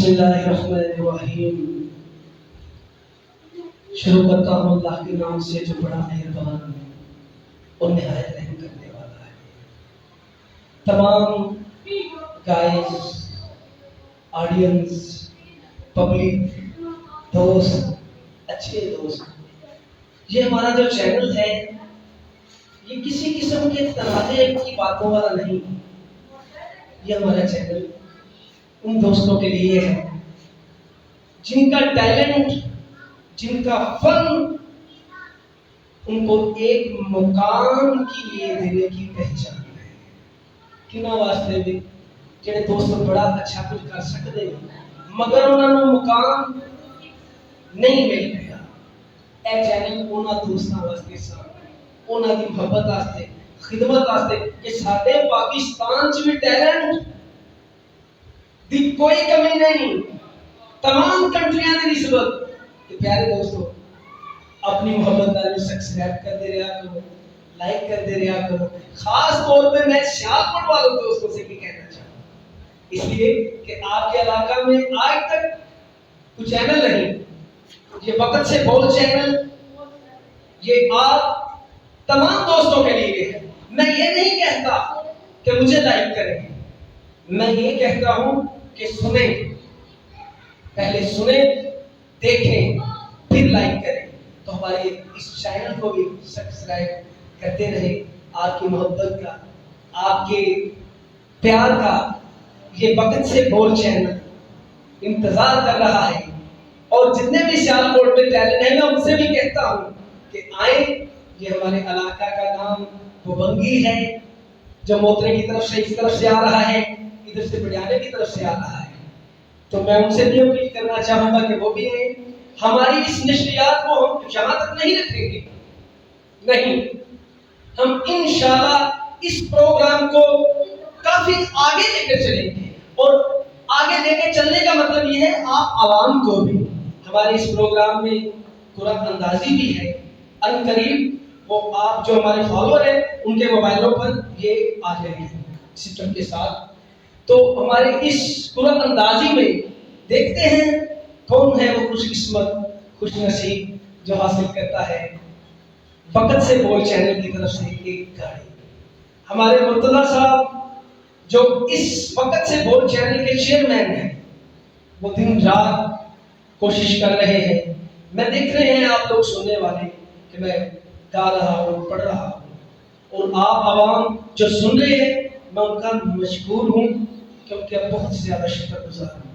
बिस्मिल्लाहिर्रहमानिर्रहीम। शुरू करता हूँ अल्लाह के नाम से जो बड़ा मेहरबान और निहायत रहम करने वाला है। तमाम गाइस, ऑडियंस, पब्लिक, दोस्त, अच्छे दोस्त, ये हमारा जो चैनल है ये किसी किस्म के तनाज़े की बातों वाला नहीं। ये हमारा चैनल उन दोस्तों के लिए है जिनका टैलेंट, जिनका फन उनको एक मुकाम की लिए देने की पहचान है। किना वास्ते भी जेड़े दोस्त बड़ा अच्छा कुछ कर सकते मगर उन्होंने मुकाम नहीं मिल गया। ए चैनल उन्होंने दोस्तों वास्ते उन्होंने की मोहब्बत वास्ते, खिदमत वास्ते कि साडे पाकिस्तान च भी टैलेंट दी कोई कमी नहीं, तमाम कंट्रियां की निस्बत। प्यारे दोस्तों, अपनी मोहब्बत का सब्सक्राइब करते रहा करो, लाइक करते रहा करो। खास तौर पे मैं सियालकोट वालों दोस्तों से भी कहना चाहूँ, इसलिए कि आपके इलाका में आज तक कोई चैनल नहीं, ये वक्त से बोल चैनल ये आप तमाम दोस्तों के लिए है। मैं ये नहीं कहता कि मुझे लाइक करें, मैं ये कहता हूं कि सुने, पहले सुने, देखें, फिर लाइक करें। तो हमारे इस चैनल को भी सब्सक्राइब करते रहे। आपकी मोहब्बत का, आपके प्यार का ये वक्त से बोल चैनल इंतजार कर रहा है। और जितने भी सियालकोट में टैलेंट है मैं उनसे भी कहता हूं कि आए। ये हमारे इलाका का नाम बोबंगी है, जो मोतरे की तरफ से इस तरफ से आ रहा है, इधर से बड़ियाने की तरफ से आ रहा है। तो मैं उनसे भी अपील करना चाहूंगा कि वो भी आए। हमारी इस नशरियात को हम यहाँ तक नहीं रखेंगे, नहीं, हम इंशाल्लाह इस प्रोग्राम को काफी आगे लेकर चलेंगे। और आगे लेकर चलने का मतलब ये है आप आवाम को भी हमारे इस प्रोग्राम में कुरान अंदाजी भी है। अनकरीब वो आप जो हमारे फॉलोअर हैं उनके मोबाइलों पर ये आ जाएंगे सिस्टम के साथ। तो हमारे इस कुरान अंदाजी में देखते हैं कौन है वो खुशकिस्मत, खुशनसीब जो हासिल करता है वक्त से बोल चैनल की तरफ से एक गाड़ी। हमारे मुर्तजा साहब जो इस वक्त से बोल चैनल के चेयरमैन हैं, वो दिन रात कोशिश कर रहे हैं। मैं देख रहे हैं आप लोग सुनने वाले कि मैं गा रहा हूँ, पढ़ रहा हूँ, और आप आवाम जो सुन रहे हैं मैं उनका मशकूर हूँ, क्योंकि अब बहुत ज्यादा शुक्रगुजार हूँ।